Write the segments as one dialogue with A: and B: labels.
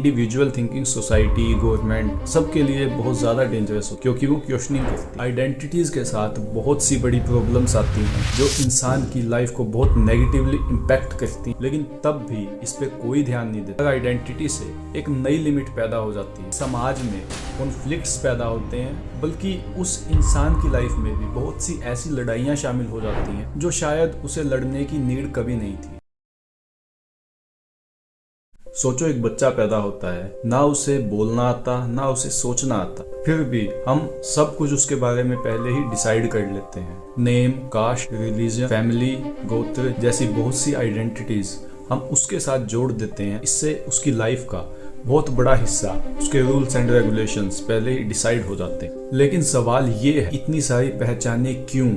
A: Individual thinking society, government सबके लिए बहुत ज़्यादा डेंजरस हो, क्योंकि वो क्वेश्चनिंग करती है। आइडेंटिटीज़ के साथ बहुत सी बड़ी प्रॉब्लम्स आती हैं जो इंसान की लाइफ को बहुत नेगेटिवली इम्पैक्ट करती हैं, लेकिन तब भी इस पे कोई ध्यान नहीं देता। आइडेंटिटी से एक नई लिमिट पैदा हो जाती है, समाज में कॉन्फ्लिक्ट्स पैदा होते हैं, बल्कि उस इंसान की लाइफ में भी बहुत सी ऐसी लड़ाइयाँ शामिल हो जाती हैं जो शायद उसे लड़ने की नीड कभी नहीं थी। सोचो, एक बच्चा पैदा होता है, ना उसे बोलना आता ना उसे सोचना आता, फिर भी हम सब कुछ उसके बारे में पहले ही डिसाइड कर लेते हैं। नेम, कास्ट, रिलीजन, फैमिली, गोत्र जैसी बहुत सी आइडेंटिटीज हम उसके साथ जोड़ देते हैं। इससे उसकी लाइफ का बहुत बड़ा हिस्सा, उसके रूल्स एंड रेगुलेशंस पहले ही डिसाइड हो जाते हैं। लेकिन सवाल ये है, इतनी सारी पहचानें क्यों?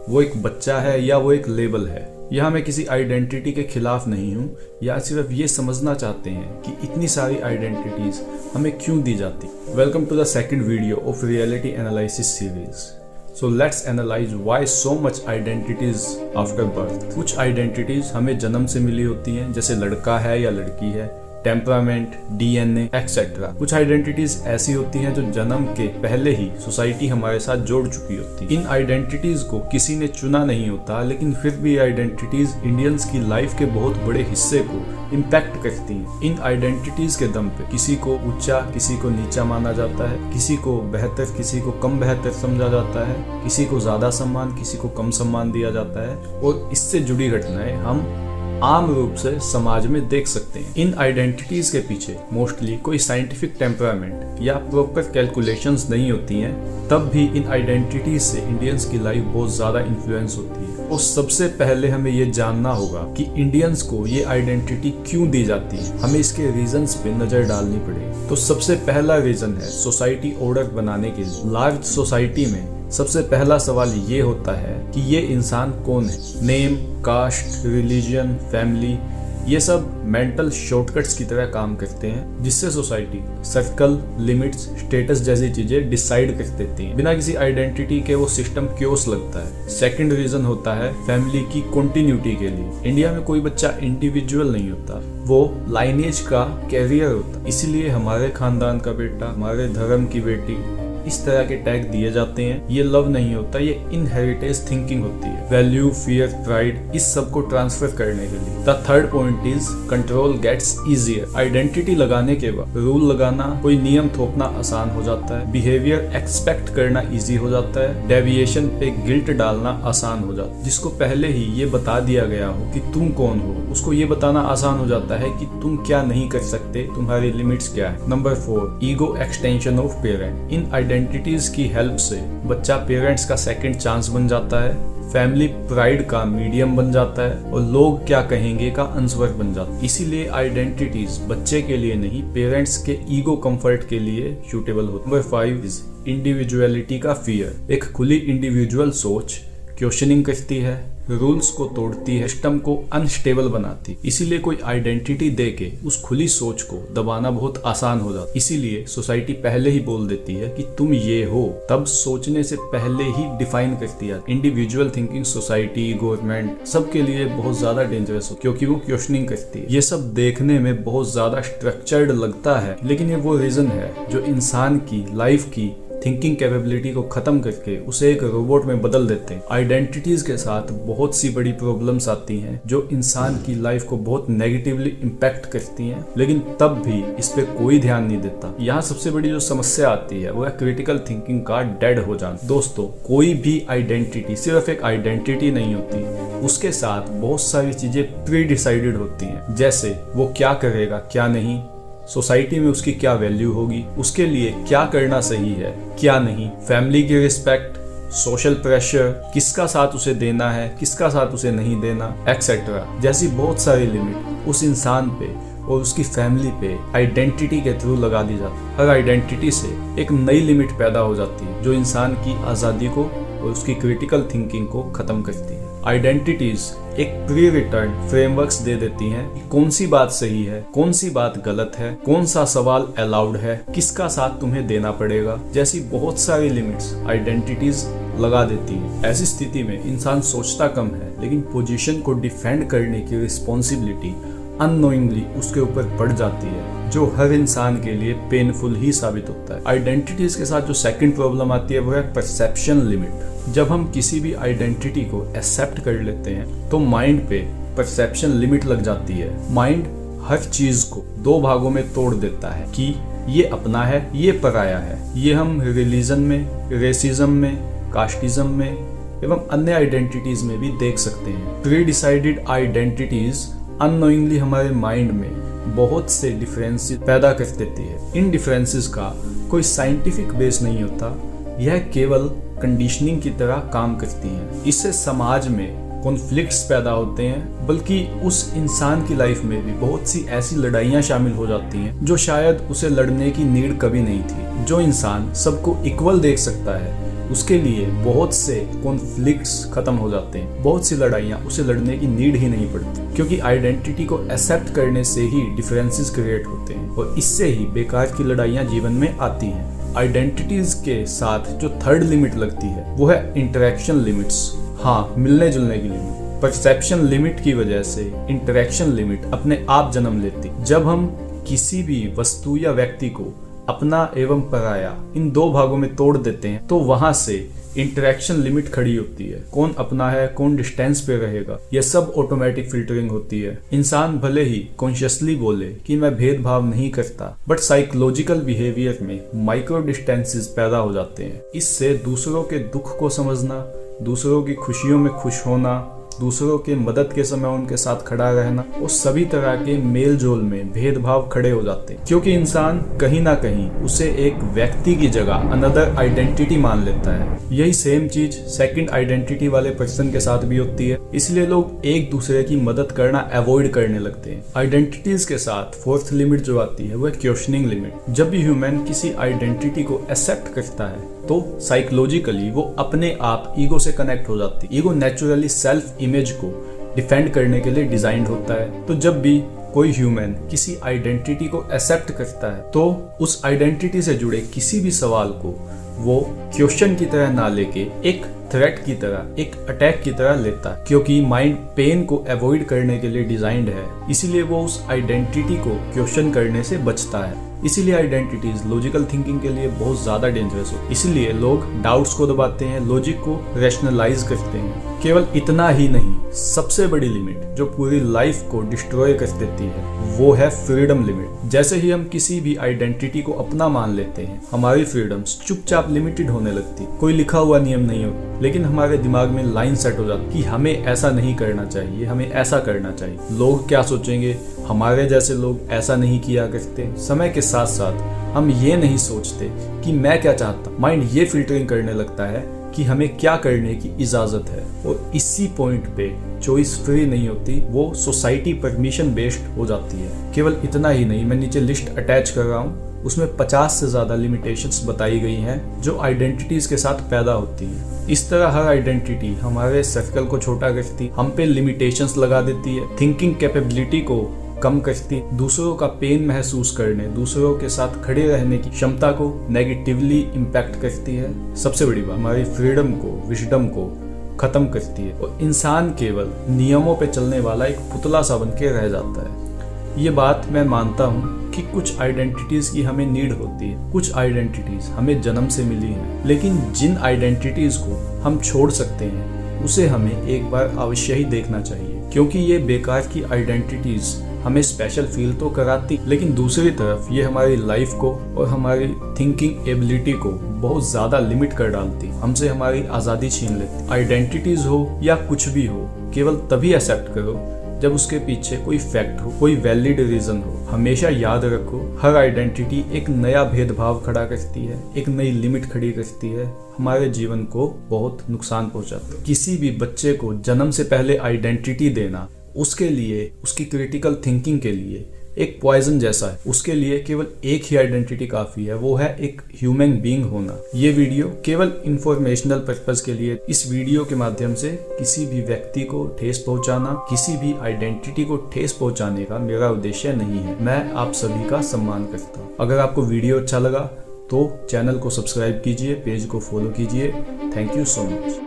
A: वो एक बच्चा है या वो एक लेबल है? यहाँ मैं किसी आइडेंटिटी के खिलाफ नहीं हूँ, या सिर्फ ये समझना चाहते हैं कि इतनी सारी आइडेंटिटीज हमें क्यों दी जाती। Welcome to the second video of reality analysis series. So let's analyse why so much identities after birth. कुछ आइडेंटिटीज हमें जन्म से मिली होती हैं, जैसे लड़का है या लड़की है, टेम्परामेंट, डीएनए एक्सेट्रा। कुछ आइडेंटिटीज ऐसी होती हैं जो जन्म के पहले ही सोसाइटी हमारे साथ जोड़ चुकी होती है। इन आइडेंटिटीज को किसी ने चुना नहीं होता, लेकिन फिर भी आइडेंटिटीज इंडियंस की लाइफ के बहुत बड़े हिस्से को इम्पैक्ट करती हैं। इन आइडेंटिटीज के दम पे किसी को ऊंचा, किसी को नीचा माना जाता है, किसी को बेहतर, किसी को कम बेहतर समझा जाता है, किसी को ज्यादा सम्मान, किसी को कम सम्मान दिया जाता है, और इससे जुड़ी घटनाएं हम आम रूप से समाज में देख सकते हैं। इन आइडेंटिटीज के पीछे मोस्टली कोई साइंटिफिक टेम्परामेंट या प्रॉपर कैलकुलेशंस नहीं होती हैं, तब भी इन आइडेंटिटीज से इंडियंस की लाइफ बहुत ज्यादा इन्फ्लुएंस होती है। और सबसे पहले हमें ये जानना होगा कि इंडियंस को ये आइडेंटिटी क्यों दी जाती है। हमें इसके रीजंस पे नजर डालनी पड़ेगी। तो सबसे पहला रीजन है सोसाइटी ऑर्डर बनाने के लिए। लार्ज सोसाइटी में सबसे पहला सवाल ये होता है कि ये इंसान कौन है। नेम, कास्ट, रिलीजन, फैमिली, ये सब मेंटल शॉर्टकट्स की तरह काम करते हैं, जिससे सोसाइटी सर्कल, लिमिट्स, स्टेटस जैसी चीजें डिसाइड कर देती हैं। बिना किसी आइडेंटिटी के वो सिस्टम क्योस लगता है। सेकंड रीजन होता है फैमिली की कंटिन्यूटी के लिए। इंडिया में कोई बच्चा इंडिविजुअल नहीं होता, वो लाइनेज का कैरियर होता है। इसीलिए हमारे खानदान का बेटा, हमारे धर्म की बेटी, इस तरह के टैग दिए जाते हैं। ये लव नहीं होता, ये इनहेरिटेंस थिंकिंग होती है। वैल्यू, फियर, प्राइड, इस सब को ट्रांसफर करने के लिए। The third point is control gets easier. Identity लगाने के बाद रूल लगाना, कोई नियम थोपना आसान हो जाता है। बिहेवियर एक्सपेक्ट करना इजी हो जाता है। डेविएशन पे गिल्ट डालना आसान हो जाता है। जिसको पहले ही ये बता दिया गया हो कि तुम कौन हो, उसको ये बताना आसान हो जाता है कि तुम क्या नहीं कर सकते, तुम्हारी लिमिट्स क्या है। Number 4, ego extension of parent. In identities की हेल्प से बच्चा पेरेंट्स का सेकंड चांस बन जाता है, फैमिली प्राइड का मीडियम बन जाता है, और लोग क्या कहेंगे का आंसर बन जाता है। इसीलिए आइडेंटिटीज बच्चे के लिए नहीं, पेरेंट्स के ईगो कंफर्ट के लिए सूटेबल होती है। नंबर 5 इज इंडिविजुअलिटी का फियर। एक खुली इंडिविजुअल सोच क्वेश्चनिंग करती है, रूल्स को तोड़ती है, सिस्टम को अनस्टेबल बनाती। इसीलिए कोई आइडेंटिटी देके उस खुली सोच को दबाना बहुत आसान हो जाता। इसीलिए सोसाइटी पहले ही बोल देती है कि तुम ये हो, तब सोचने से पहले ही डिफाइन करती है। इंडिविजुअल थिंकिंग सोसाइटी, गवर्नमेंट सबके लिए बहुत ज्यादा डेंजरस हो, क्योंकि वो क्वेश्चनिंग करती है। ये सब देखने में बहुत ज्यादा स्ट्रक्चर्ड लगता है, लेकिन ये वो रीजन है जो इंसान की लाइफ की थिंकिंग कैपेबिलिटी को खत्म करके उसे एक रोबोट में बदल देते हैं। आइडेंटिटीज के साथ बहुत सी बड़ी प्रॉब्लम्स आती हैं जो इंसान की लाइफ को बहुत नेगेटिवली इम्पैक्ट करती हैं, लेकिन तब भी इस पे कोई ध्यान नहीं देता। यहाँ सबसे बड़ी जो समस्या आती है वो है क्रिटिकल थिंकिंग का डेड हो जाना। दोस्तों, कोई भी आइडेंटिटी सिर्फ एक आइडेंटिटी नहीं होती, उसके साथ बहुत सारी चीजें प्री डिसाइडेड होती हैं, जैसे वो क्या करेगा, क्या नहीं, सोसाइटी में उसकी क्या वैल्यू होगी, उसके लिए क्या करना सही है, क्या नहीं, फैमिली की रिस्पेक्ट, सोशल प्रेशर, किसका साथ उसे देना है, किसका साथ उसे नहीं देना, एक्सेट्रा जैसी बहुत सारी लिमिट उस इंसान पे और उसकी फैमिली पे आइडेंटिटी के थ्रू लगा दी जाती है। हर आइडेंटिटी से एक नई लिमिट पैदा हो जाती है जो इंसान की आज़ादी को और उसकी क्रिटिकल थिंकिंग को खत्म करती है। आइडेंटिटीज एक प्री रिटर्न फ्रेमवर्क्स दे देती हैं कि कौन सी बात सही है, कौन सी बात गलत है, कौन सा सवाल अलाउड है, किसका साथ तुम्हें देना पड़ेगा, जैसी बहुत सारी लिमिट्स आइडेंटिटीज लगा देती है। ऐसी स्थिति में इंसान सोचता कम है, लेकिन पोजीशन को डिफेंड करने की रिस्पॉन्सिबिलिटी अननोइंगली उसके ऊपर पड़ जाती है, जो हर इंसान के लिए पेनफुल ही साबित होता है। आइडेंटिटीज के साथ जो सेकंड प्रॉब्लम आती है वो है परसेप्शन लिमिट। जब हम किसी भी आइडेंटिटी को एक्सेप्ट कर लेते हैं तो माइंड पे परसेप्शन लिमिट लग जाती है। माइंड हर चीज को दो भागों में तोड़ देता है कि ये अपना है, ये पराया है। ये हम रिलीजन में, रेसिज्म में, कास्टिज्म में एवं अन्य आइडेंटिटीज में भी देख सकते हैं। प्री डिसाइडेड आइडेंटिटीज अननोइंगली हमारे माइंड में बहुत से डिफरेंसेस पैदा कर देती है। इन डिफरेंसेस का कोई साइंटिफिक बेस नहीं होता, यह केवल कंडीशनिंग की तरह काम करती हैं। इससे समाज में कॉन्फ्लिक्ट्स पैदा होते हैं, बल्कि उस इंसान की लाइफ में भी बहुत सी ऐसी लड़ाइयाँ शामिल हो जाती हैं जो शायद उसे लड़ने की नीड कभी नहीं थी। जो इंसान सबको इक्वल देख सकता है उसके लिए बहुत से कॉन्फ्लिक्ट्स खत्म हो जाते हैं, बहुत सी लड़ाइयाँ उसे लड़ने की नीड ही नहीं पड़ती, क्योंकि आइडेंटिटी को एक्सेप्ट करने से ही डिफरेंसेस क्रिएट होते हैं और इससे ही बेकार की लड़ाइयाँ जीवन में आती हैं। आइडेंटिटीज के साथ जो थर्ड लिमिट लगती है वो है इंटरेक्शन लिमिट्स। हाँ, मिलने जुलने की लिमिट। परसेप्शन लिमिट की वजह से इंटरेक्शन लिमिट अपने आप जन्म लेती। जब हम किसी भी वस्तु या व्यक्ति को अपना एवं पराया इन दो भागों में तोड़ देते हैं तो वहां से इंटरेक्शन लिमिट खड़ी होती है। कौन अपना है, कौन डिस्टेंस पे रहेगा, यह सब ऑटोमेटिक फिल्टरिंग होती है। इंसान भले ही कॉन्शियसली बोले कि मैं भेदभाव नहीं करता, बट साइकोलॉजिकल बिहेवियर में माइक्रो डिस्टेंसेस पैदा हो जाते हैं। इससे दूसरों के दुख को समझना, दूसरों की खुशियों में खुश होना, दूसरों के मदद के समय उनके साथ खड़ा रहना और सभी तरह के मेल जोल में भेदभाव खड़े हो जाते हैं, क्योंकि इंसान कहीं ना कहीं उसे एक व्यक्ति की जगह अनदर आइडेंटिटी मान लेता है। यही सेम चीज सेकंड आइडेंटिटी वाले पर्सन के साथ भी होती है, इसलिए लोग एक दूसरे की मदद करना अवॉइड करने लगते हैं। आइडेंटिटीज के साथ फोर्थ लिमिट जो आती है वो है क्वेश्चनिंग लिमिट। जब भी ह्यूमन किसी आइडेंटिटी को एक्सेप्ट करता है तो साइकोलॉजिकली वो अपने आप ईगो से कनेक्ट हो जाती है। ईगो नेचुरली सेल्फ इमेज को डिफेंड करने के लिए डिजाइंड होता है। तो जब भी कोई ह्यूमन किसी आइडेंटिटी को एक्सेप्ट करता है तो उस आइडेंटिटी से जुड़े किसी भी सवाल को वो क्वेश्चन की तरह ना लेके एक थ्रेट की तरह, एक अटैक की तरह लेता है, क्योंकि माइंड पेन को अवॉइड करने के लिए डिजाइंड है। इसीलिए वो उस आइडेंटिटी को क्वेश्चन करने से बचता है। इसीलिए आइडेंटिटीज लॉजिकल थिंकिंग के लिए बहुत ज्यादा डेंजरस हो। इसीलिए लोग डाउट्स को दबाते हैं, लॉजिक को रैशनलाइज करते हैं। केवल इतना ही नहीं, सबसे बड़ी लिमिट जो पूरी लाइफ को डिस्ट्रॉय कर देती है वो है फ्रीडम लिमिट। जैसे ही हम किसी भी आइडेंटिटी को अपना मान लेते हैं, हमारी फ्रीडम्स चुपचाप लिमिटेड होने लगती। कोई लिखा हुआ नियम नहीं होता, लेकिन हमारे दिमाग में लाइन सेट हो जाती कि हमें ऐसा नहीं करना चाहिए, हमें ऐसा करना चाहिए। लोग क्या सोचेंगे, हमारे जैसे लोग ऐसा नहीं किया करते। समय के साथ साथ हम ये नहीं सोचते कि मैं क्या चाहता, माइंड ये फिल्टरिंग करने लगता है कि हमें क्या करने की इजाजत है, और इसी पॉइंट पे चॉइस फ्री नहीं होती, वो सोसाइटी परमिशन बेस्ड हो जाती है। केवल इतना ही नहीं, मैं नीचे लिस्ट अटैच कर रहा हूँ, उसमें 50 से ज्यादा लिमिटेशंस बताई गई हैं जो आइडेंटिटीज के साथ पैदा होती हैं। इस तरह हर आइडेंटिटी हमारे सर्कल को छोटा करती, हम पे लिमिटेशंस लगा देती है, थिंकिंग कैपेबिलिटी को कम करती, दूसरों का पेन महसूस करने, दूसरों के साथ खड़े रहने की क्षमता को नेगेटिवली इम्पैक्ट करती है। सबसे बड़ी बात, हमारी फ्रीडम को, विजडम को खत्म करती है और इंसान केवल नियमों पे चलने वाला एक पुतला सा बन के रह जाता है। ये बात मैं मानता हूँ कि कुछ आइडेंटिटीज की हमें नीड होती है, कुछ आइडेंटिटीज हमें जन्म से मिली हैं, लेकिन जिन आइडेंटिटीज को हम छोड़ सकते हैं उसे हमें एक बार अवश्य ही देखना चाहिए, क्योंकि ये बेकार की आइडेंटिटीज हमें स्पेशल फील तो कराती, लेकिन दूसरी तरफ ये हमारी लाइफ को और हमारी थिंकिंग एबिलिटी को बहुत ज्यादा लिमिट कर डालती, हमसे हमारी आजादी छीन लेती। आइडेंटिटीज हो या कुछ भी हो, केवल तभी एक्सेप्ट करो जब उसके पीछे कोई फैक्ट हो, कोई वैलिड रीजन हो। हमेशा याद रखो, हर आइडेंटिटी एक नया भेदभाव खड़ा करती है, एक नई लिमिट खड़ी करती है, हमारे जीवन को बहुत नुकसान पहुंचाती है। किसी भी बच्चे को जन्म से पहले आइडेंटिटी देना उसके लिए, उसकी क्रिटिकल थिंकिंग के लिए एक पॉइजन जैसा है। उसके लिए केवल एक ही आइडेंटिटी काफी है, वो है एक ह्यूमन बीइंग होना। ये वीडियो केवल इंफॉर्मेशनल पर्पस के लिए, इस वीडियो के माध्यम से किसी भी व्यक्ति को ठेस पहुंचाना, किसी भी आइडेंटिटी को ठेस पहुंचाने का मेरा उद्देश्य नहीं है। मैं आप सभी का सम्मान करता हूँ। अगर आपको वीडियो अच्छा लगा तो चैनल को सब्सक्राइब कीजिए, पेज को फॉलो कीजिए। Thank you so much.